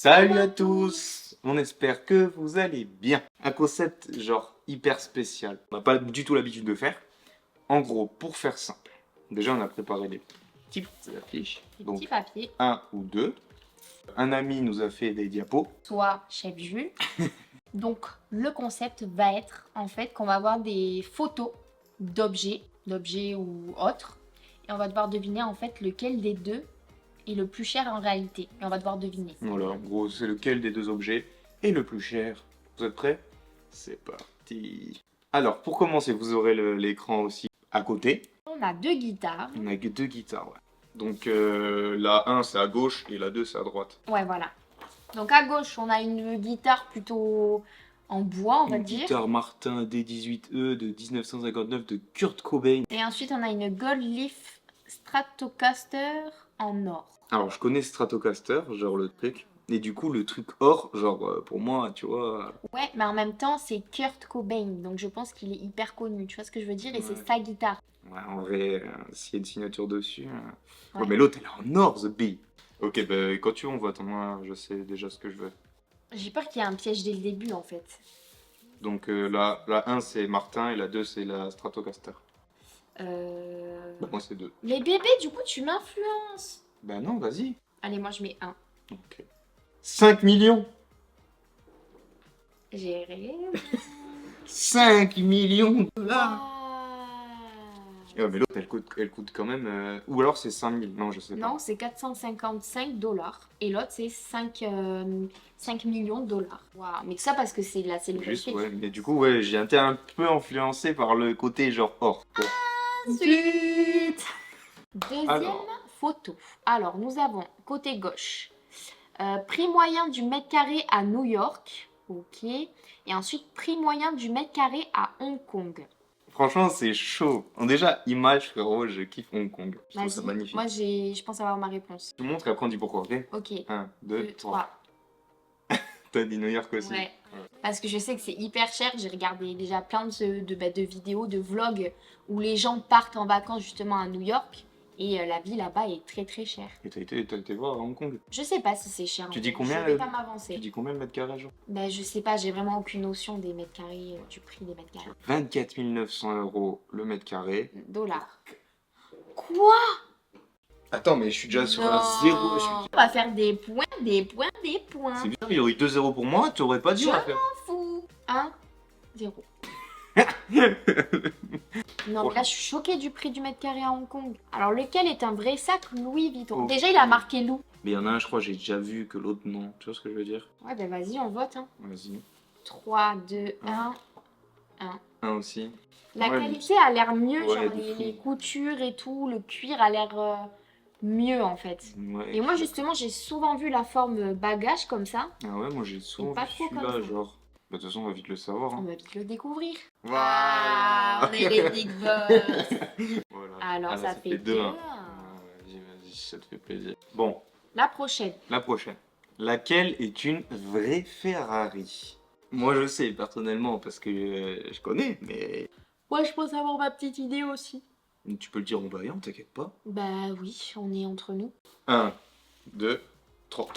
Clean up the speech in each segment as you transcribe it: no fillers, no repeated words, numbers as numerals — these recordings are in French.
Salut à tous! On espère que vous allez bien. Un concept genre hyper spécial. On n'a pas du tout l'habitude de faire. En gros, pour faire simple, déjà on a préparé des petites affiches. Des Donc petits papiers. un ou deux. Un ami nous a fait des diapos. Soit chef Jules. Donc, le concept va être en fait qu'on va avoir des photos d'objets ou autres. Et on va devoir deviner en fait lequel des deux est le plus cher en réalité. Et on va devoir deviner. Voilà, en gros, c'est lequel des deux objets est le plus cher. Vous êtes prêts? C'est parti. Alors, pour commencer, vous aurez l'écran aussi à côté. On a deux guitares. On a que deux guitares, ouais. Donc la 1 c'est à gauche et la 2 c'est à droite. Ouais, voilà. Donc à gauche, on a une guitare plutôt en bois, on va Une dire. guitare Martin D18E de 1959 de Kurt Cobain. Et ensuite, on a une Gold Leaf Stratocaster en or. Alors je connais Stratocaster, genre le truc. Et du coup le truc or, genre pour moi, tu vois... Ouais, mais en même temps, c'est Kurt Cobain, donc je pense qu'il est hyper connu, tu vois ce que je veux dire, et Ouais. c'est sa guitare. Ouais, en vrai, s'il y a une signature dessus... Ouais. Ouais, mais l'autre elle est en or, The Bee. Ok, bah quand tu veux on vote, moi je sais déjà ce que je veux. J'ai peur qu'il y ait un piège dès le début, en fait. Donc la 1 c'est Martin et la 2 c'est la Stratocaster. Bah moi c'est 2. Les bébés, du coup, tu m'influences. Bah non, vas-y. Allez, moi, je mets 1. Ok. 5 millions. J'ai rêvé. 5 millions de dollars. Waouh. Ouais, mais l'autre, elle coûte quand même... Ou alors c'est 5000, non, je sais pas. Non, c'est 455 $. Et l'autre, c'est 5 millions de dollars. Waouh. Mais ça, parce que c'est là, c'est le Juste, prix. ouais. Mais du coup, ouais, j'ai été un peu influencé par le côté genre or. Bon. Ensuite, deuxième Alors. photo. Alors, nous avons côté gauche, prix moyen du mètre carré à New York. Ok. Et ensuite, prix moyen du mètre carré à Hong Kong. Franchement, c'est chaud. Déjà, image, frérot, je kiffe Hong Kong. Je trouve ça Vas-y. magnifique. Moi, je pense avoir ma réponse. Je te montre et après on dit pourquoi, ok? Ok. 1, 2, 2, 3. 3. T'as dit New York aussi. Ouais. Parce que je sais que c'est hyper cher. J'ai regardé déjà plein de vidéos, de vlogs où les gens partent en vacances justement à New York. Et la vie là-bas est très très chère. Et t'as été voir à Hong Kong? Je sais pas si c'est cher. Tu en dis vrai. combien, Je vais le- pas m'avancer. Tu dis combien le mètre carré, genre? Ben, je sais pas, j'ai vraiment aucune notion des mètres carrés, du prix des mètres carrés. 24 900 € le mètre carré. Dollars. Quoi? Attends, mais je suis déjà sur Non. un zéro. On va faire des points, des points, des points. C'est bizarre, il y aurait eu 2 0 pour moi, tu aurais pas dit Je on va faire. Fou. 1, 0. Non, mais là, je suis choquée du prix du mètre carré à Hong Kong. Alors, lequel est un vrai sac Louis Vuitton? Oh. Déjà, il a marqué Lou. Mais il y en a un, je crois, j'ai déjà vu que l'autre non. Tu vois ce que je veux dire? Ouais, ben vas-y, on vote. Hein. Vas-y. 3, 2, 1. Un aussi. La Ouais, qualité a l'air mieux, ouais, genre de fou. les coutures et tout, le cuir a l'air mieux en fait. Ouais. Et moi, justement, j'ai souvent vu la forme bagage comme ça. Ah ouais, moi j'ai souvent pas vu trop comme celui-là, ça. genre. Bah, de toute façon, on va vite le savoir. On Hein. va vite le découvrir. Voilà. on est les big boss. Voilà. Alors, Ah, ça fait 2-1. 2-1. Vas-y, ça te fait plaisir. Bon, La prochaine. la prochaine. Laquelle est une vraie Ferrari? Moi je sais personnellement parce que je connais, mais Moi, je pense avoir ma petite idée aussi. tu peux le dire en vaillant, t'inquiète pas. Bah oui, on est entre nous. 1, 2, 3.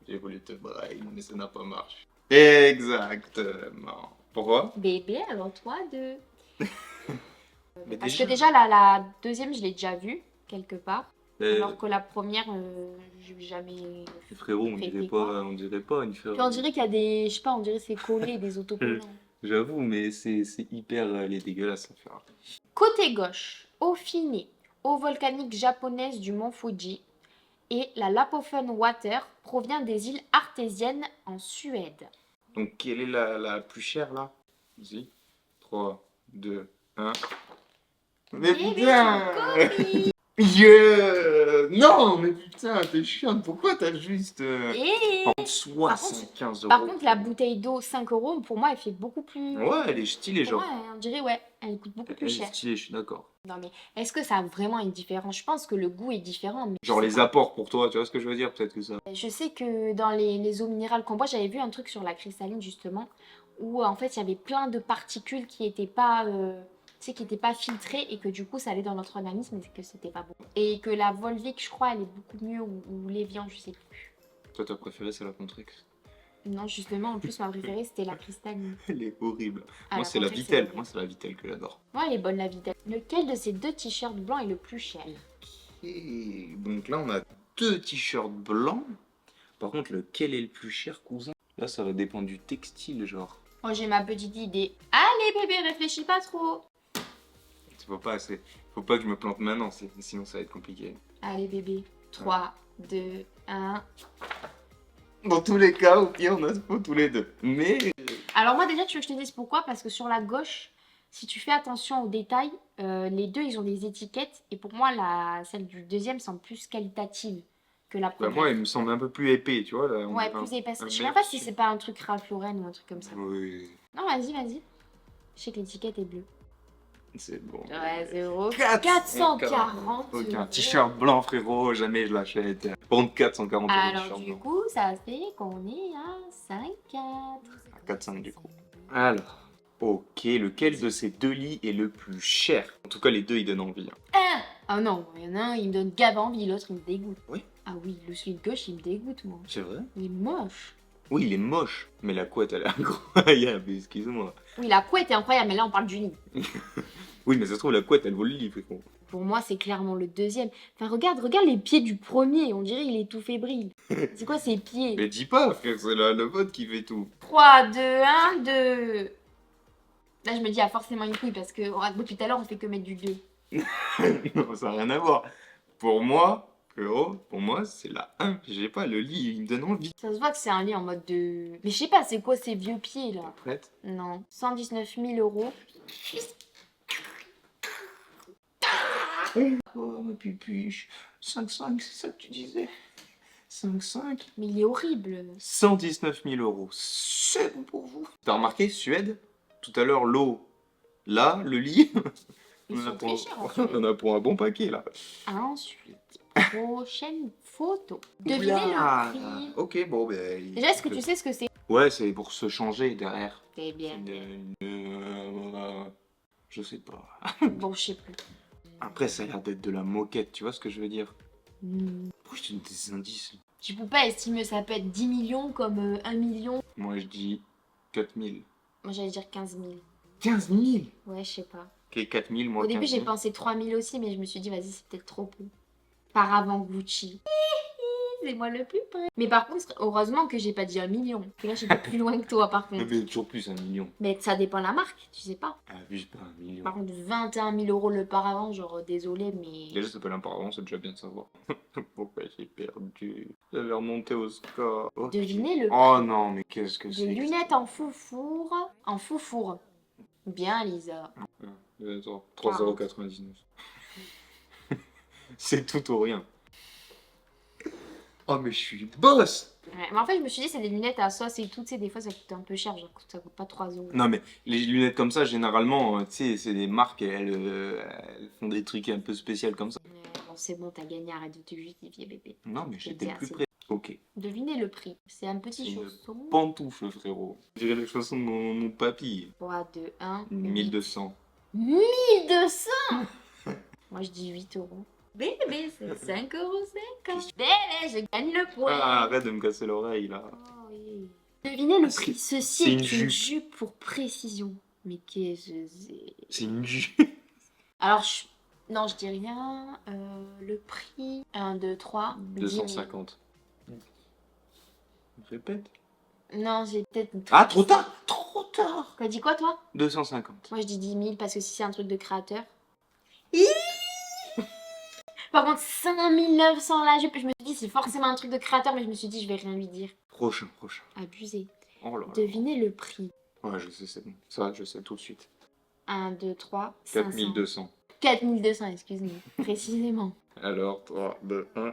J'ai voulu te braille, mais ça n'a pas marché. Exactement. Pourquoi? Bébé, alors toi, 2. Mais Parce que déjà, la deuxième, je l'ai déjà vue, quelque part. Alors que la première, j'ai jamais... frérot, on Fait dirait quoi pas, une Ferrari. Puis on dirait qu'il y a des... Je sais pas, on dirait c'est collé, des autocollants. J'avoue, mais c'est hyper, elle est dégueulasse la Ferrari. Côté gauche, eau finée, eau volcanique japonaise du mont Fuji. Et la Lapofen Water provient des îles artésiennes en Suède. Donc quelle est la plus chère là? Vas-y. 3, 2, 1. Mais putain! Non, mais putain, t'es chiante, pourquoi t'as juste... Et... Par contre, 75 euros. Par contre, la bouteille d'eau 5 euros, pour moi, elle fait beaucoup plus... Ouais, elle est stylée, Pour genre. moi, on dirait, ouais, elle coûte beaucoup Elle plus est cher. stylée, je suis d'accord. Non, mais est-ce que ça a vraiment une différence? Je pense que le goût est différent. Mais Genre je sais les pas. apports pour toi, tu vois ce que je veux dire? Peut-être que ça... Je sais que dans les eaux minérales qu'on boit, j'avais vu un truc sur la cristalline, justement, où en fait, il y avait plein de particules qui n'étaient pas... tu sais, qui n'étaient pas filtrées et que du coup, ça allait dans notre organisme et que c'était pas bon. Et que la Volvic, je crois, elle est beaucoup mieux, ou l'Evian, je sais plus. Toi, ta préférée, c'est la Contrex. Non, justement, en plus, ma préférée, c'était la cristalline. Elle est horrible. Ah, Moi, la c'est la Contrex, Vittel. horrible. Moi, c'est la Vittel que j'adore. Ouais, elle est bonne, la Vittel. Lequel de ces deux t-shirts blancs est le plus cher? Et donc là, on a 2 t-shirts blancs. Par contre, lequel est le plus cher, cousin? Là, ça va dépendre du textile, genre. Moi, j'ai ma petite idée. Allez, bébé, réfléchis pas trop. Faut pas que je me plante maintenant, sinon ça va être compliqué. Allez, bébé. 3, 2, 1. Dans tous les cas, au pire, on a ce pot tous les deux. Mais Alors moi déjà, tu veux que je te dise pourquoi? Parce que sur la gauche, si tu fais attention aux détails, les deux, ils ont des étiquettes. Et pour moi, celle du deuxième semble plus qualitative que la bah, première. moi, il me semble un peu plus épais, tu vois. Là, on Ouais, dirait plus épaisse. un Je sais meilleur même pas si tissu. c'est pas un truc Ralph Lauren ou un truc comme ça. Oui, Non, vas-y, vas-y. Je sais que l'étiquette est bleue. c'est bon. Ouais, 0. 440. 440. Ok, un euros. t-shirt blanc, frérot, jamais je l'achète. Par contre, 440 euros Alors t-shirt du blanc. coup, ça fait qu'on est à 5-4. 4-5 du coup. Alors, ok, lequel de ces deux lits est le plus cher? En tout cas, les deux, ils donnent envie. Hein. Ah non, il y en a un, il me donne grave envie, l'autre, il me dégoûte. Oui. Ah oui, le celui de gauche, il me dégoûte, moi. C'est vrai? Il est moche. Oui, il est moche, mais la couette, elle est incroyable, excuse-moi. Oui, la couette est incroyable, mais là, on parle du lit. Oui, mais ça se trouve, la couette, elle vaut le lit, frérot. Pour moi, c'est clairement le deuxième. Enfin, regarde les pieds du premier. On dirait il est tout fébrile. C'est quoi ces pieds? Mais dis pas, frère, c'est le vote qui fait tout. 3, 2, 1, 2. Là, je me dis, il y a forcément une couille parce que depuis tout à l'heure, on fait que mettre du 2. Non, ça n'a rien à voir. Pour moi, frérot, pour moi, c'est la 1. J'ai pas, le lit, il me donne envie. Ça se voit que c'est un lit en mode de. Mais je sais pas, c'est quoi ces vieux pieds là? T'es prête? Non. 119 000 euros. Oh, ma pupuche. 5-5, c'est ça que tu disais? 5-5. Mais il est horrible. 119 000 euros. C'est bon pour vous. T'as remarqué, Suède? Tout à l'heure, l'eau. Là, le lit. Ils On en a sont pour- très chers en on fait. en a pour un bon paquet, là. Ensuite, prochaine photo. Devinez Oula. le prix. Ok, bon, ben... Déjà, est-ce que tu sais ce que c'est? Ouais, c'est pour se changer derrière. C'est bien. Je sais pas. Bon, je sais plus. Après, ça a l'air d'être de la moquette, tu vois ce que je veux dire? Hmm. Pourquoi je te donne des indices? Tu peux pas estimer, ça peut être 10 millions comme 1 million. Moi, je dis 4000. Moi, j'allais dire 15 000. 15 000? Ouais, je sais pas. Ok, 4000, moi Au début, 15 j'ai 000. pensé 3 000 aussi, mais je me suis dit, vas-y, c'est peut-être trop peu. Paravent Gucci. C'est moi le plus près. Mais par contre, heureusement que j'ai pas dit 1 million. Parce que là, j'étais plus loin que toi, par contre. Mais toujours plus 1 million. Mais ça dépend de la marque, tu sais pas. Abuse pas 1 million. Par contre, 21 000 euros le paravent, genre, désolé, mais. Déjà, ça s'appelle un paravent, c'est déjà bien de savoir. Pourquoi j'ai perdu? J'avais remonté au score. Ok. Devinez le Oh prix. non, mais qu'est-ce que Des c'est? lunettes en foufour. En foufour. Bien, Lisa. 3,99 €. C'est tout ou rien. Oh, mais je suis boss! Ouais, mais en fait, je me suis dit, c'est des lunettes à sauce et tout. Tu sais, des fois, ça coûte un peu cher. Genre, ça coûte pas 3 euros. Non, mais les lunettes comme ça, généralement, tu sais, c'est des marques, elles font des trucs un peu spéciaux comme ça. Bon, c'est bon, t'as gagné. Arrête de te justifier, bébé. Non, mais j'étais bien, plus c'est près. Ok. Devinez le prix. C'est un petit C'est une chausson. Pantoufle, frérot. Je dirais les chaussons de mon papy. 3, 2, 1. 1200. 1200. Moi, je dis 8 euros. Bébé, c'est 5,50 €. Bébé, je gagne le point. Ah, arrête de me casser l'oreille, là. Oh, oui. Devinez le Ah, prix. c'est Ceci une est une jupe. jupe pour précision. Mais qu'est-ce que c'est? C'est une jupe. Alors, non, je dis rien. Le prix. 1, 2, 3. 250. Répète. Non, j'ai peut-être. Ah, trop tard! Trop tard! T'as dit quoi, toi? 250. Moi, je dis 10 000 parce que si c'est un truc de créateur. Par contre, 5 900 la jupe, je me suis dit, c'est forcément un truc de créateur, mais je me suis dit, je vais rien lui dire. Prochain. Abusé. Oh là là. Devinez le prix. Ouais, je sais, c'est bon. Ça, je sais tout de suite. 1, 2, 3, 500. 4200. 4200, excuse-moi. Précisément. Alors, 3, 2, 1.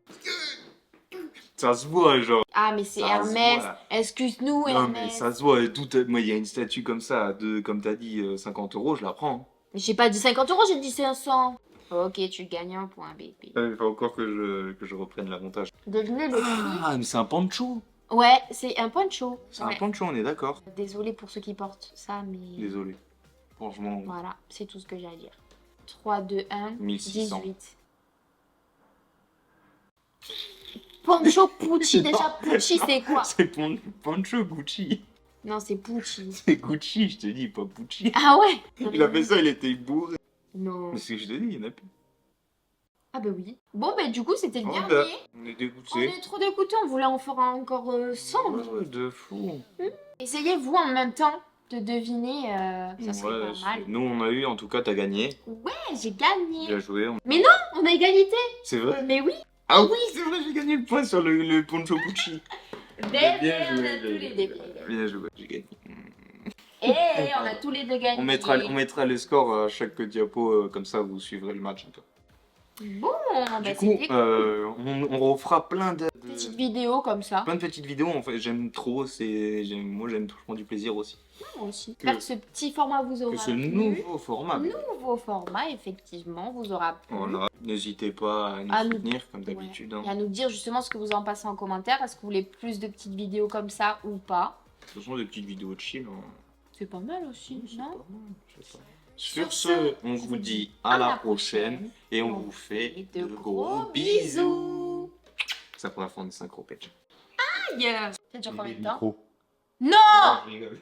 Ça se voit, genre. Ah, mais c'est Ça se Hermès. voit. Excuse-nous, Non, Hermès. mais ça se voit. Moi, il y a une statue comme ça, comme t'as dit, 50 €, je la prends. Mais j'ai pas dit 50 €, j'ai dit 500. Ok, tu gagnes un point, bébé. Il faut encore que je reprenne l'avantage. Devinez le prix. Ah, mais c'est un poncho. Ouais, c'est un poncho. C'est Ouais. un poncho, on est d'accord. Désolée pour ceux qui portent ça, mais. Désolé. Franchement, Voilà, c'est tout ce que j'ai à dire. 3, 2, 1. 1600. 18. Poncho Pucci, déjà Pucci c'est quoi? C'est Poncho Gucci. Non, c'est Pucci. C'est Gucci, je te dis, pas Pucci. Ah ouais? Il a fait ça, il était bourré. Non. Mais c'est ce que je te dis, il y en a plus. Ah bah oui. Bon bah du coup c'était le Oh, dernier. bah, on est On dégoûtés. est trop dégoûtés, on voulait en faire encore 100. Ouais, de fou. Essayez vous en même temps de deviner, ça serait Ouais, pas mal. nous on a eu, en tout cas, t'as gagné. Ouais, j'ai gagné. Bien joué. On a égalité. C'est vrai? Mais oui. Ah oui, c'est vrai, j'ai gagné le point sur le Poncho Gucci. Bien Bien joué, on a tous les deux. Bien joué, j'ai gagné. Et on a tous les deux gagné. On mettra les scores à chaque diapo, comme ça vous suivrez le match un peu. Bon, bah Du coup, c'était cool. on refera plein de Petite vidéo comme ça. plein de petites vidéos. En fait, j'aime trop. Moi, j'aime tout du plaisir aussi. Moi aussi. Que- J'espère que ce petit format vous aura Que ce plu. nouveau format. Nouveau format, effectivement, vous aura plu. Voilà. N'hésitez pas à nous À nous- soutenir comme d'habitude. Ouais. Hein. Et à nous dire justement ce que vous en passez en commentaire. Est-ce que vous voulez plus de petites vidéos comme ça ou pas? De toute façon, des petites vidéos de chill. Hein. C'est pas mal aussi, C'est non? pas mal, je sais pas. Sur ce, on vous dit à la prochaine et on vous fait de gros bisous. Ça pour la fin de synchro pitch. Aïe! Ça dure combien de temps? Micro. Non! Je rigole.